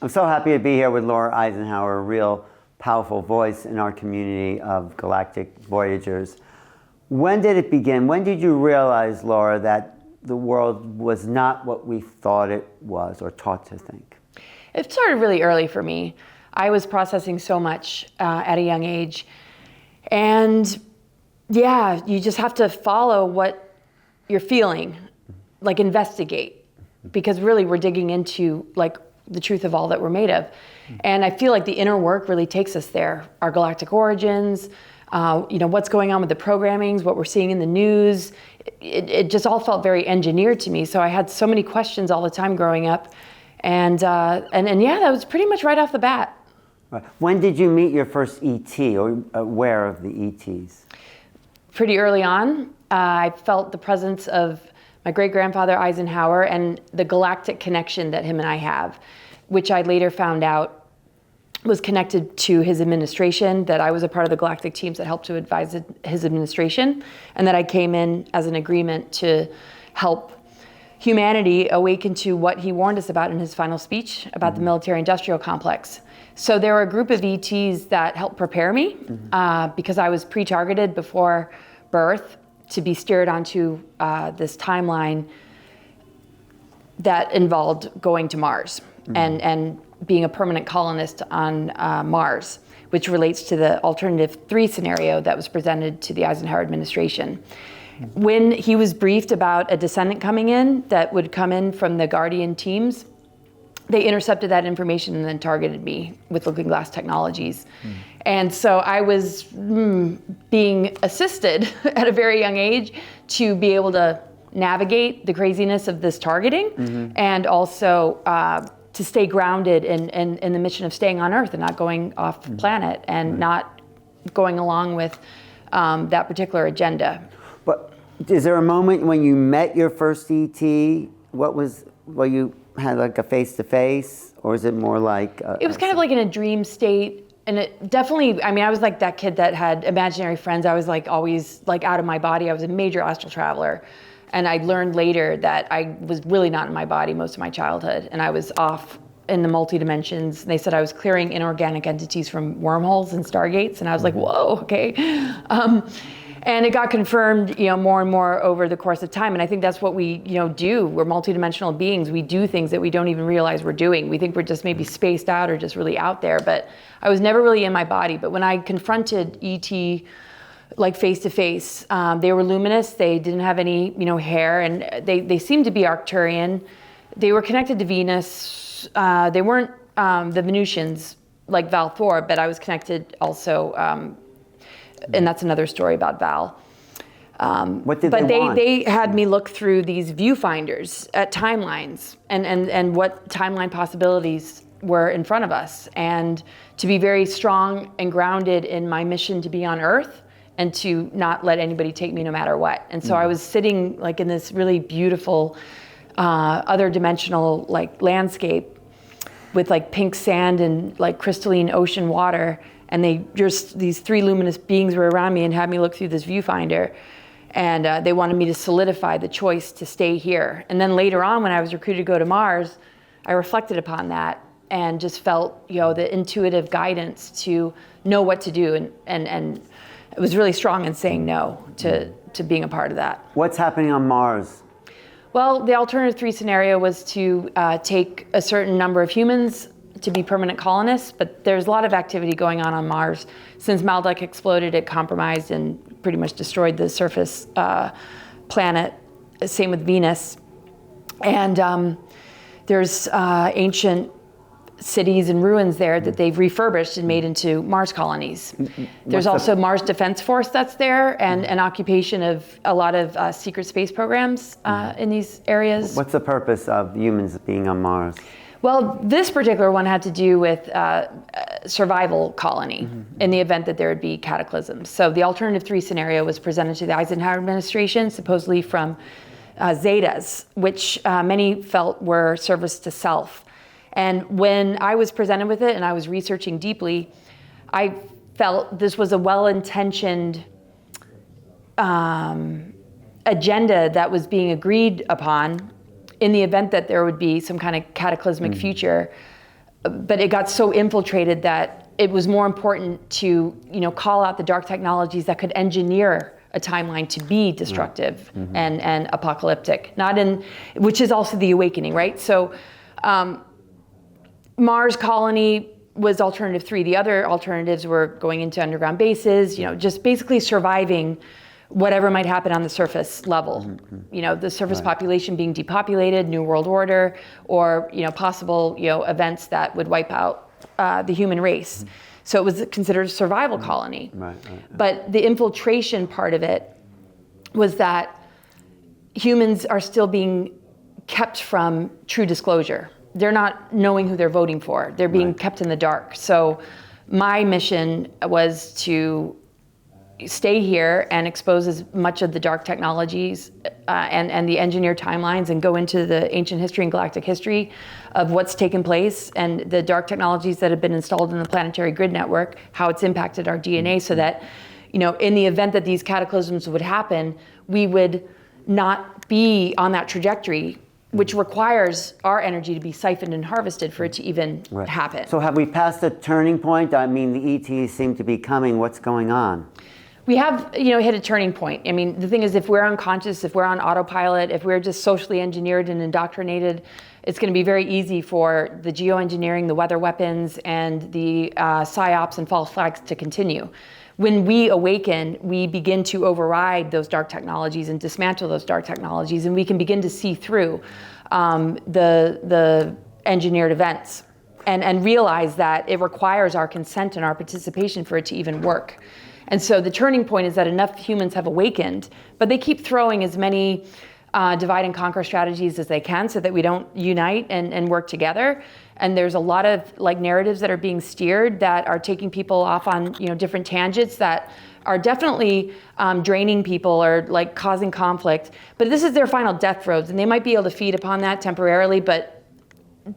I'm so happy to be here with Laura Eisenhower, a real powerful voice in our community of galactic voyagers. When did it begin? When did you realize, Laura, that the world was not what we thought it was or taught to think? It started really early for me. I was processing so much at a young age. And yeah, you just have to follow what you're feeling, like investigate, because really we're digging into like the truth of all that we're made of. And I feel like the inner work really takes us there. Our galactic origins, what's going on with the programmings, what we're seeing in the news. It just all felt very engineered to me. So I had so many questions all the time growing up. And yeah, that was pretty much right off the bat. Right. When did you meet your first ET, or aware of the ETs? Pretty early on. I felt the presence of my great-grandfather Eisenhower and the galactic connection that him and I have, which I later found out was connected to his administration, that I was a part of the galactic teams that helped to advise his administration, and that I came in as an agreement to help humanity awaken to what he warned us about in his final speech about the military-industrial complex. So there were a group of ETs that helped prepare me because I was pre-targeted before birth to be steered onto this timeline that involved going to Mars and being a permanent colonist on Mars, which relates to the alternative 3 scenario that was presented to the Eisenhower administration. When he was briefed about a descendant coming in that would come in from the Guardian teams, they intercepted that information and then targeted me with Looking Glass Technologies. And so I was being assisted at a very young age to be able to navigate the craziness of this targeting and also to stay grounded in the mission of staying on Earth and not going off planet and not going along with that particular agenda. But is there a moment when you met your first ET? You had like a face-to-face, or is it more like... It was kind of like in a dream state. And it definitely, I was like that kid that had imaginary friends. I was like always like out of my body. I was a major astral traveler. And I learned later that I was really not in my body most of my childhood. And I was off in the multi-dimensions. They said I was clearing inorganic entities from wormholes and stargates. And I was like, whoa, okay. And it got confirmed, more and more over the course of time. And I think that's what we, do. We're multidimensional beings. We do things that we don't even realize we're doing. We think we're just maybe spaced out or just really out there. But I was never really in my body. But when I confronted ET, like face to face, they were luminous. They didn't have any, hair, and they seemed to be Arcturian. They were connected to Venus. They weren't the Venusians like Val Thor, but I was connected also. And that's another story about Val. What did they want? They had me look through these viewfinders at timelines and what timeline possibilities were in front of us, and to be very strong and grounded in my mission to be on Earth and to not let anybody take me no matter what. And so I was sitting like in this really beautiful other dimensional like landscape with like pink sand and like crystalline ocean water. And these 3 luminous beings were around me and had me look through this viewfinder. And they wanted me to solidify the choice to stay here. And then later on, when I was recruited to go to Mars, I reflected upon that and just felt, the intuitive guidance to know what to do. And it was really strong in saying no to being a part of that. What's happening on Mars? Well, the alternative 3 scenario was to take a certain number of humans to be permanent colonists, but there's a lot of activity going on Mars. Since Maldek exploded, it compromised and pretty much destroyed the surface planet. Same with Venus. And there's ancient cities and ruins there that they've refurbished and made into Mars colonies. There's also Mars Defense Force that's there, and an occupation of a lot of secret space programs in these areas. What's the purpose of humans being on Mars? Well, this particular one had to do with survival colony in the event that there would be cataclysms. So the alternative 3 scenario was presented to the Eisenhower administration, supposedly from Zetas, which many felt were service to self. And when I was presented with it and I was researching deeply, I felt this was a well-intentioned agenda that was being agreed upon in the event that there would be some kind of cataclysmic future, but it got so infiltrated that it was more important to, call out the dark technologies that could engineer a timeline to be destructive and apocalyptic, which is also the awakening, right? So Mars colony was alternative 3. The other alternatives were going into underground bases, just basically surviving whatever might happen on the surface level. The surface population being depopulated, New World Order, or possible events that would wipe out the human race. So it was considered a survival colony. But the infiltration part of it was that humans are still being kept from true disclosure. They're not knowing who they're voting for. They're being kept in the dark. So my mission was to stay here and expose as much of the dark technologies and the engineered timelines and go into the ancient history and galactic history of what's taken place and the dark technologies that have been installed in the planetary grid network, how it's impacted our DNA, so that, in the event that these cataclysms would happen, we would not be on that trajectory, which requires our energy to be siphoned and harvested for it to even happen. So have we passed a turning point? I mean, the ETs seem to be coming. What's going on? We have, hit a turning point. I mean, the thing is, if we're unconscious, if we're on autopilot, if we're just socially engineered and indoctrinated, it's going to be very easy for the geoengineering, the weather weapons, and the psyops and false flags to continue. When we awaken, we begin to override those dark technologies and dismantle those dark technologies, and we can begin to see through the engineered events and realize that it requires our consent and our participation for it to even work. And so the turning point is that enough humans have awakened, but they keep throwing as many divide and conquer strategies as they can so that we don't unite and work together. And there's a lot of narratives that are being steered that are taking people off on different tangents that are definitely draining people or causing conflict. But this is their final death throes, and they might be able to feed upon that temporarily, but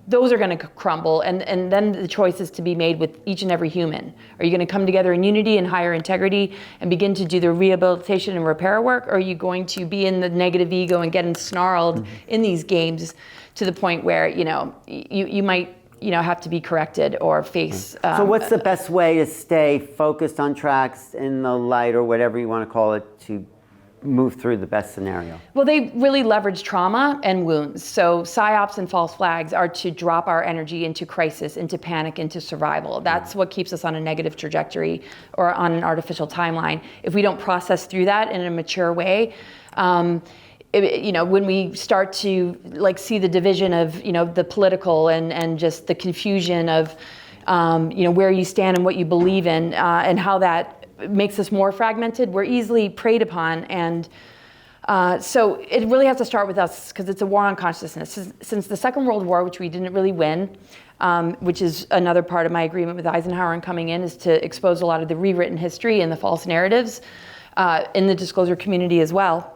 those are going to crumble, and then the choice is to be made with each and every human. Are you going to come together in unity and higher integrity and begin to do the rehabilitation and repair work, or are you going to be in the negative ego and get ensnarled in these games to the point where you might have to be corrected or face so what's the best way to stay focused on tracks in the light, or whatever you want to call it, to move through the best scenario? Well, they really leverage trauma and wounds. So psyops and false flags are to drop our energy into crisis, into panic, into survival. That's what keeps us on a negative trajectory or on an artificial timeline. If we don't process through that in a mature way, when we start to see the division of the political and just the confusion of where you stand and what you believe in and how that makes us more fragmented, we're easily preyed upon. And so it really has to start with us, because it's a war on consciousness. Since the Second World War, which we didn't really win, which is another part of my agreement with Eisenhower and coming in, is to expose a lot of the rewritten history and the false narratives in the disclosure community as well.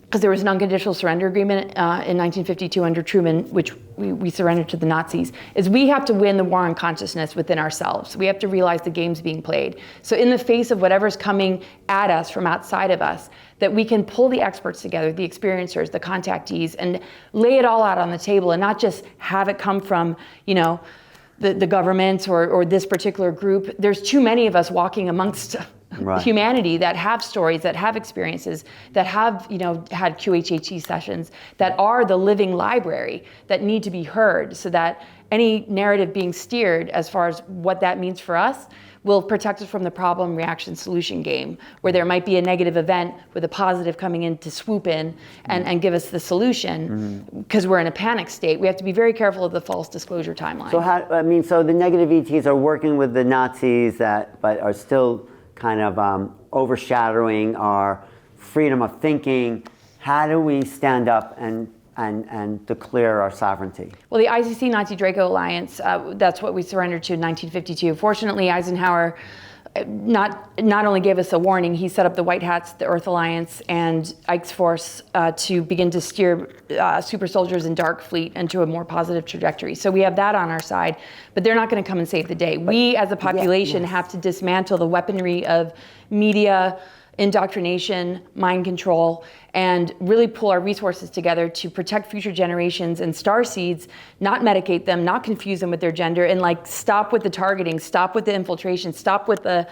Because there was an unconditional surrender agreement in 1952 under Truman, which we surrendered to the Nazis, is we have to win the war on consciousness within ourselves. We have to realize the game's being played. So in the face of whatever's coming at us from outside of us, that we can pull the experts together, the experiencers, the contactees, and lay it all out on the table, and not just have it come from, the government or this particular group. There's too many of us walking amongst humanity that have stories, that have experiences, that have had QHHE sessions, that are the living library that need to be heard, so that any narrative being steered as far as what that means for us will protect us from the problem, reaction, solution game, where there might be a negative event with a positive coming in to swoop in and give us the solution, because we're in a panic state. We have to be very careful of the false disclosure timeline. So so the negative ETs are working with the Nazis but are still kind of overshadowing our freedom of thinking. How do we stand up and declare our sovereignty? Well, the ICC Nazi-Draco alliance, that's what we surrendered to in 1952. Fortunately, Eisenhower not only gave us a warning, he set up the White Hats, the Earth Alliance, and Ike's Force to begin to steer super soldiers and Dark Fleet into a more positive trajectory. So we have that on our side, but they're not going to come and save the day. We as a population have to dismantle the weaponry of media, indoctrination, mind control, and really pull our resources together to protect future generations and star seeds, not medicate them, not confuse them with their gender, and like stop with the targeting, stop with the infiltration, stop with the,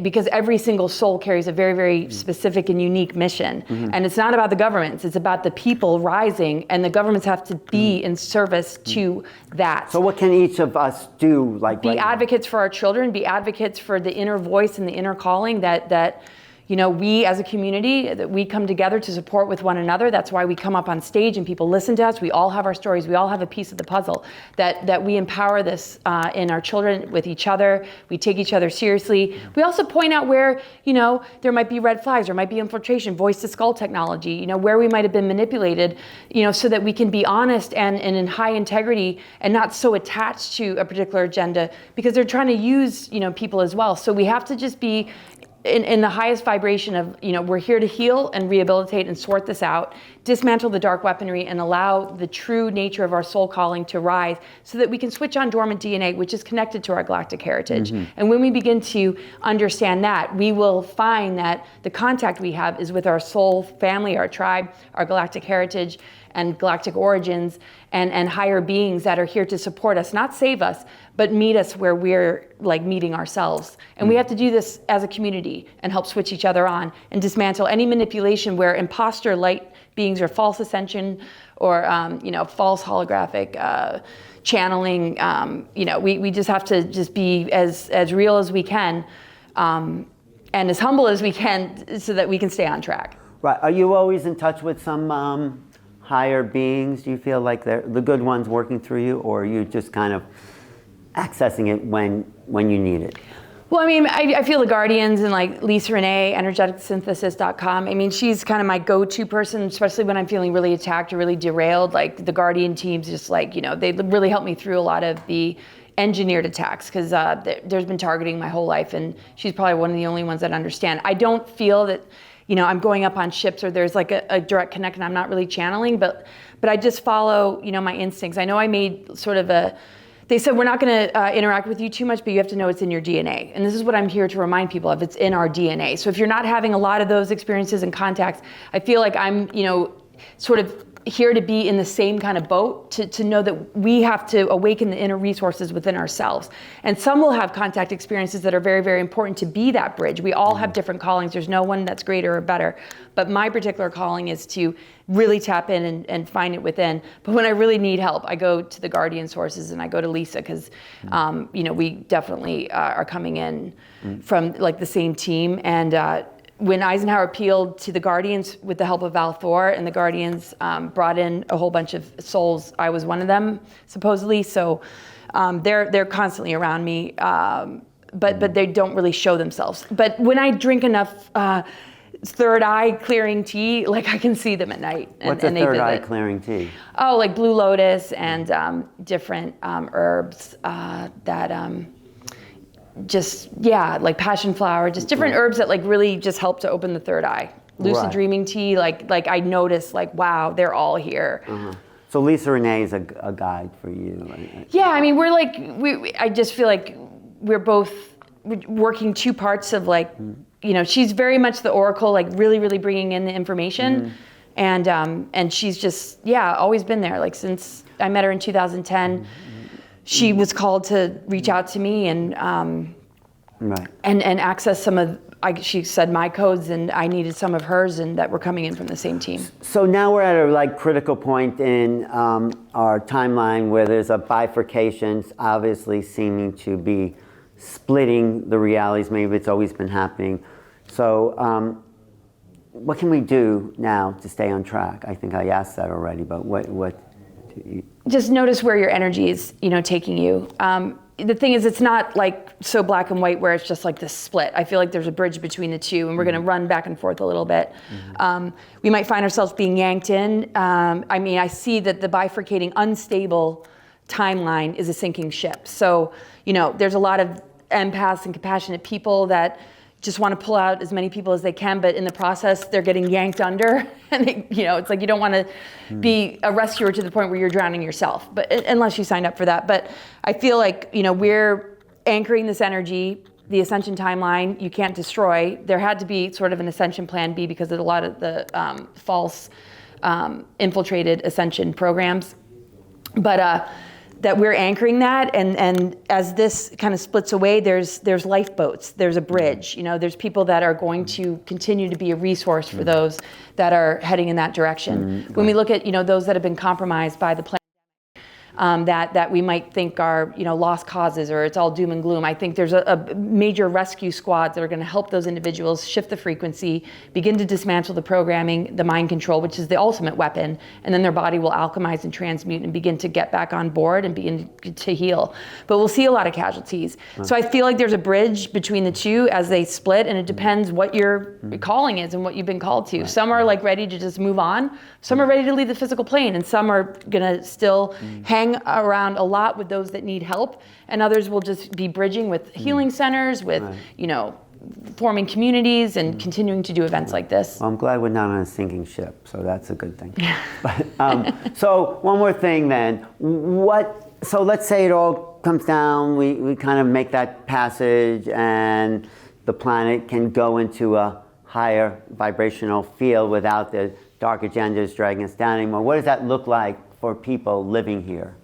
because every single soul carries a very, very specific and unique mission. And it's not about the governments, it's about the people rising, and the governments have to be in service to that. So what can each of us do? Like be advocates for our children, be advocates for the inner voice and the inner calling that you know, we as a community, that we come together to support with one another. That's why we come up on stage and people listen to us. We all have our stories. We all have a piece of the puzzle. That we empower this in our children, with each other. We take each other seriously. We also point out where, you know, there might be red flags, there might be infiltration, voice to skull technology, you know, where we might have been manipulated, you know, so that we can be honest and in high integrity and not so attached to a particular agenda, because they're trying to use, you know, people as well. So we have to just be in the highest vibration of, you know, we're here to heal and rehabilitate and sort this out, dismantle the dark weaponry, and allow the true nature of our soul calling to rise, so that we can switch on dormant DNA, which is connected to our galactic heritage. And when we begin to understand that, we will find that the contact we have is with our soul family, our tribe, our galactic heritage, and galactic origins, and higher beings that are here to support us, not save us, but meet us where we're like meeting ourselves. And we have to do this as a community and help switch each other on and dismantle any manipulation where imposter light beings or false ascension or you know, false holographic channeling. You know, we just have to just be as real as we can and as humble as we can, so that we can stay on track. Right. Are you always in touch with some higher beings? Do you feel like they're the good ones working through you, or are you just kind of accessing it when you need it? Well, I mean, I feel the guardians and like Lisa Renee, energeticsynthesis.com. I mean, she's kind of my go-to person, especially when I'm feeling really attacked or really derailed. Like the guardian teams, just like, you know, they really help me through a lot of the engineered attacks, because there's been targeting my whole life, and she's probably one of the only ones that understand. I don't feel that, you know, I'm going up on ships or there's like a direct connect, and I'm not really channeling, but I just follow, you know, my instincts. I know I made sort of they said we're not going to interact with you too much, but you have to know it's in your DNA. And this is what I'm here to remind people of. It's in our DNA. So if you're not having a lot of those experiences and contacts, I feel like I'm, you know, sort of here to be in the same kind of boat, to know that we have to awaken the inner resources within ourselves. And some will have contact experiences that are very, very important to be that bridge. We all have different callings. There's no one that's greater or better. But my particular calling is to really tap in and find it within. But when I really need help, I go to the guardian sources and I go to Lisa, because you know, we definitely are coming in from like the same team. And when Eisenhower appealed to the Guardians with the help of Val Thor, and the Guardians brought in a whole bunch of souls, I was one of them, supposedly. So they're constantly around me, but they don't really show themselves. But when I drink enough third eye clearing tea, like I can see them at night. What's a third eye clearing tea? Oh, like blue lotus and different herbs that just, yeah, like passion flower, just different herbs that like really just help to open the third eye. Lucid dreaming tea, like I notice, like, wow, they're all here. So Lisa Renee is a guide for you. Yeah, I mean, we're like, I just feel like we're both working two parts of like, you know, she's very much the oracle, like really, really bringing in the information. And she's just, yeah, always been there. Like since I met her in 2010, she was called to reach out to me and access some of, she said my codes, and I needed some of hers, and that were coming in from the same team. So now we're at a like critical point in our timeline where there's a bifurcation, obviously seeming to be splitting the realities. Maybe it's always been happening. So what can we do now to stay on track? I think I asked that already, but what just notice where your energy is, you know, taking you. The thing is, it's not like so black and white where it's just like this split. I feel like there's a bridge between the two, and we're going to run back and forth a little bit. We might find ourselves being yanked in. I mean, I see that the bifurcating, unstable timeline is a sinking ship. So, you know, there's a lot of empaths and compassionate people that just want to pull out as many people as they can, but in the process, they're getting yanked under. And they, you know, it's like you don't want to be a rescuer to the point where you're drowning yourself, but unless you signed up for that. But I feel like, you know, we're anchoring this energy the ascension timeline, you can't destroy. There had to be sort of an ascension plan B because of a lot of the false infiltrated ascension programs. But that we're anchoring that, and as this kind of splits away, there's lifeboats, there's a bridge, there's people that are going to continue to be a resource for those that are heading in that direction. When we look at, those that have been compromised by the that we might think are, lost causes or it's all doom and gloom. I think there's a major rescue squads that are going to help those individuals shift the frequency, begin to dismantle the programming, the mind control, which is the ultimate weapon, and then their body will alchemize and transmute and begin to get back on board and begin to heal. But we'll see a lot of casualties. So I feel like there's a bridge between the two as they split, and it depends what your calling is and what you've been called to. Some are like ready to just move on. Some are ready to leave the physical plane, and some are going to still hang around a lot with those that need help, and others will just be bridging with healing centers, with forming communities and continuing to do events like this. Well, I'm glad we're not on a sinking ship, so that's a good thing. But, so one more thing then, so let's say it all comes down, we kind of make that passage and the planet can go into a higher vibrational field without the dark agendas dragging us down anymore. What does that look like for people living here?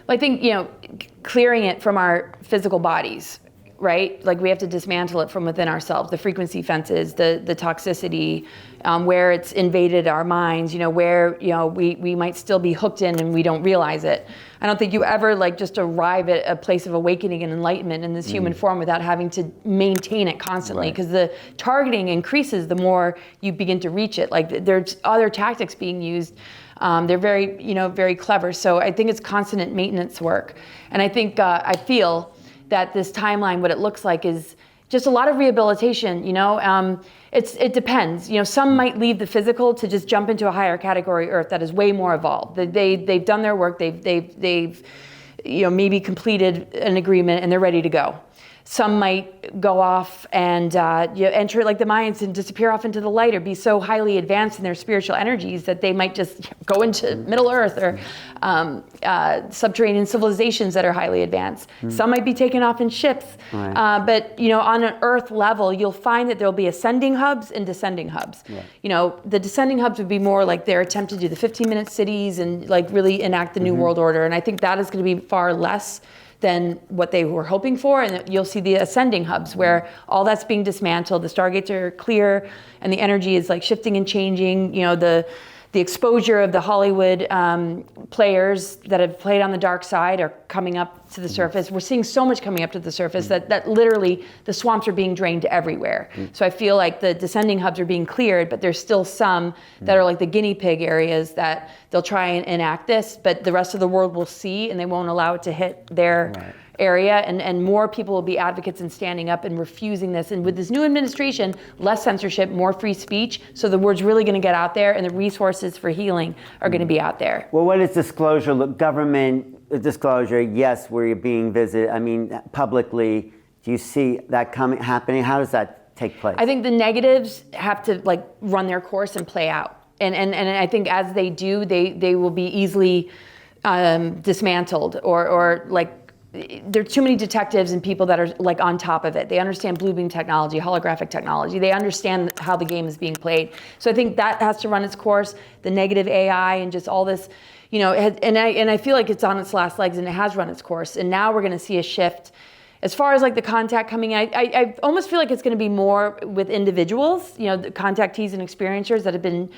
Well, I think, clearing it from our physical bodies, right? Like we have to dismantle it from within ourselves, the frequency fences, the toxicity, where it's invaded our minds, where, we might still be hooked in and we don't realize it. I don't think you ever just arrive at a place of awakening and enlightenment in this human form without having to maintain it constantly, because the targeting increases the more you begin to reach it. Like there's other tactics being used. They're very, very clever. So I think it's constant maintenance work. And I think, I feel that this timeline, what it looks like is just a lot of rehabilitation, it depends. Some might leave the physical to just jump into a higher category Earth that is way more evolved. They've done their work, they've maybe completed an agreement and they're ready to go. Some might go off and enter like the Mayans and disappear off into the light, or be so highly advanced in their spiritual energies that they might just go into Middle Earth or subterranean civilizations that are highly advanced. Some might be taken off in ships. But on an Earth level, you'll find that there'll be ascending hubs and descending hubs. The descending hubs would be more like their attempt to do the 15-minute cities and really enact the New World Order. And I think that is going to be far less than what they were hoping for, and you'll see the ascending hubs where all that's being dismantled, the stargates are clear, and the energy is shifting and changing. The exposure of the Hollywood players that have played on the dark side are coming up to the surface. We're seeing so much coming up to the surface that literally the swamps are being drained everywhere. So I feel like the descending hubs are being cleared, but there's still some that are like the guinea pig areas that they'll try and enact this, but the rest of the world will see and they won't allow it to hit their area, and more people will be advocates and standing up and refusing this. And with this new administration, less censorship, more free speech, so the word's really going to get out there and the resources for healing are going to be out there. Well, what is disclosure? Look, government disclosure, yes, where you're being visited, publicly, do you see that happening? How does that take place? I think the negatives have to run their course and play out. And I think as they do, they will be easily dismantled or there are too many detectives and people that are on top of it. They understand blue beam technology, holographic technology. They understand how the game is being played. So I think that has to run its course. The negative AI and just all this, and I feel like it's on its last legs and it has run its course. And now we're going to see a shift. As far as the contact coming out, I almost feel like it's going to be more with individuals, the contactees and experiencers that have been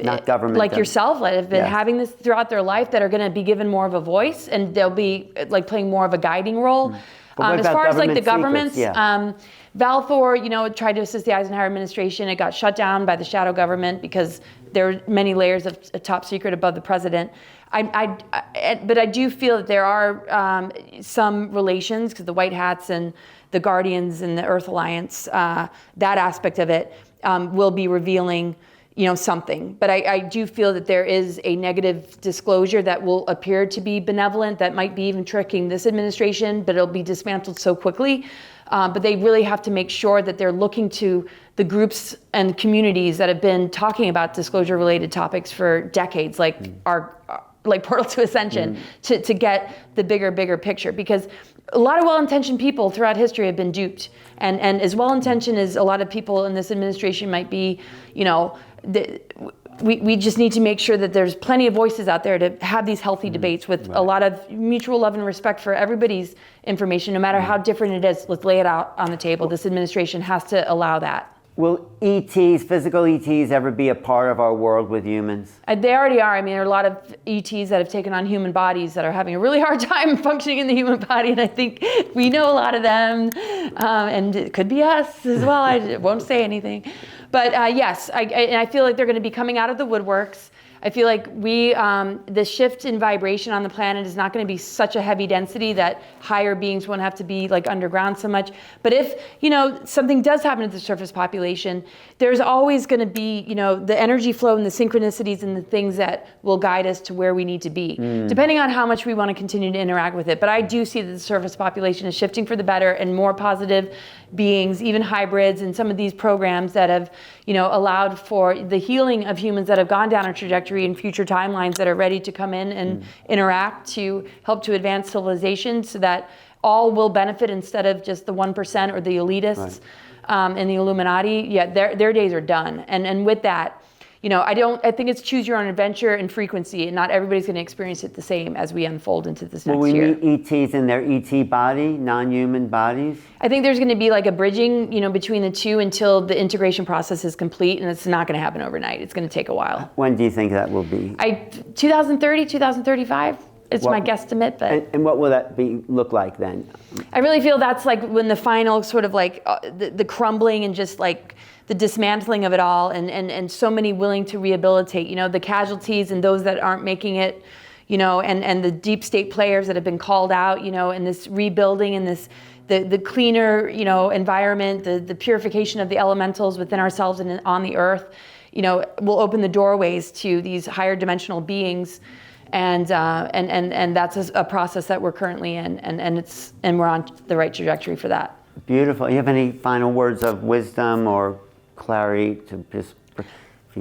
not government, like yourself, that have been having this throughout their life, that are going to be given more of a voice, and they'll be playing more of a guiding role. As far as the governments, Valthor, tried to assist the Eisenhower administration. It got shut down by the shadow government because there were many layers of top secret above the president. But I do feel that there are some relations, because the White Hats and the Guardians and the Earth Alliance, that aspect of it will be revealing something. But I do feel that there is a negative disclosure that will appear to be benevolent, that might be even tricking this administration, but it'll be dismantled so quickly. But they really have to make sure that they're looking to the groups and communities that have been talking about disclosure-related topics for decades, like Portal to Ascension, to get the bigger picture. Because a lot of well-intentioned people throughout history have been duped. And as well-intentioned as a lot of people in this administration might be, you know, we just need to make sure that there's plenty of voices out there to have these healthy debates with a lot of mutual love and respect for everybody's information, no matter how different it is. Let's lay it out on the table. This administration has to allow that. Will ETs, physical ETs, ever be a part of our world with humans? They already are. I mean, there are a lot of ETs that have taken on human bodies that are having a really hard time functioning in the human body, and I think we know a lot of them, and it could be us as well. I won't say anything. But yes, I feel like they're going to be coming out of the woodworks. I feel like the shift in vibration on the planet is not going to be such a heavy density that higher beings won't have to be like underground so much. But if, you know, something does happen to the surface population, there's always going to be, you know, the energy flow and the synchronicities and the things that will guide us to where we need to be, depending on how much we want to continue to interact with it. But I do see that the surface population is shifting for the better, and more positive beings, even hybrids, and some of these programs that have, you know, allowed for the healing of humans that have gone down a trajectory in future timelines that are ready to come in and interact to help to advance civilization, so that all will benefit instead of just the 1% or the elitists and the Illuminati. Yeah, their days are done. And with that, you know, I think it's choose your own adventure and frequency, and not everybody's going to experience it the same as we unfold into this next year. Will we meet ETs in their ET body, non-human bodies? I think there's going to be like a bridging, you know, between the two until the integration process is complete, and it's not going to happen overnight. It's going to take a while. When do you think that will be? 2030, 2035. It's my guesstimate, but. And what will that look like then? I really feel that's like when the final sort of like the crumbling and just like the dismantling of it all, and so many willing to rehabilitate, you know, the casualties and those that aren't making it, you know, and the deep state players that have been called out, you know, and this rebuilding and this, the cleaner, you know, environment, the purification of the elementals within ourselves and on the earth, you know, will open the doorways to these higher dimensional beings. And that's a process that we're currently in, and we're on the right trajectory for that. Beautiful. You have any final words of wisdom or clarity to just?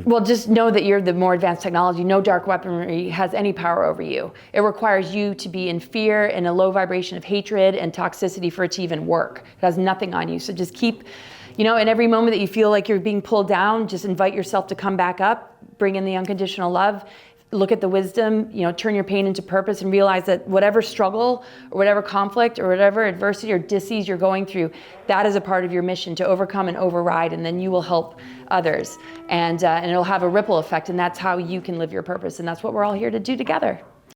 Well, just know that you're the more advanced technology. No dark weaponry has any power over you. It requires you to be in fear and a low vibration of hatred and toxicity for it to even work. It has nothing on you. So just keep, you know, in every moment that you feel like you're being pulled down, just invite yourself to come back up, bring in the unconditional love. Look at the wisdom, you know, turn your pain into purpose, and realize that whatever struggle or whatever conflict or whatever adversity or disease you're going through, that is a part of your mission to overcome and override, and then you will help others. And it'll have a ripple effect, and that's how you can live your purpose. And that's what we're all here to do together.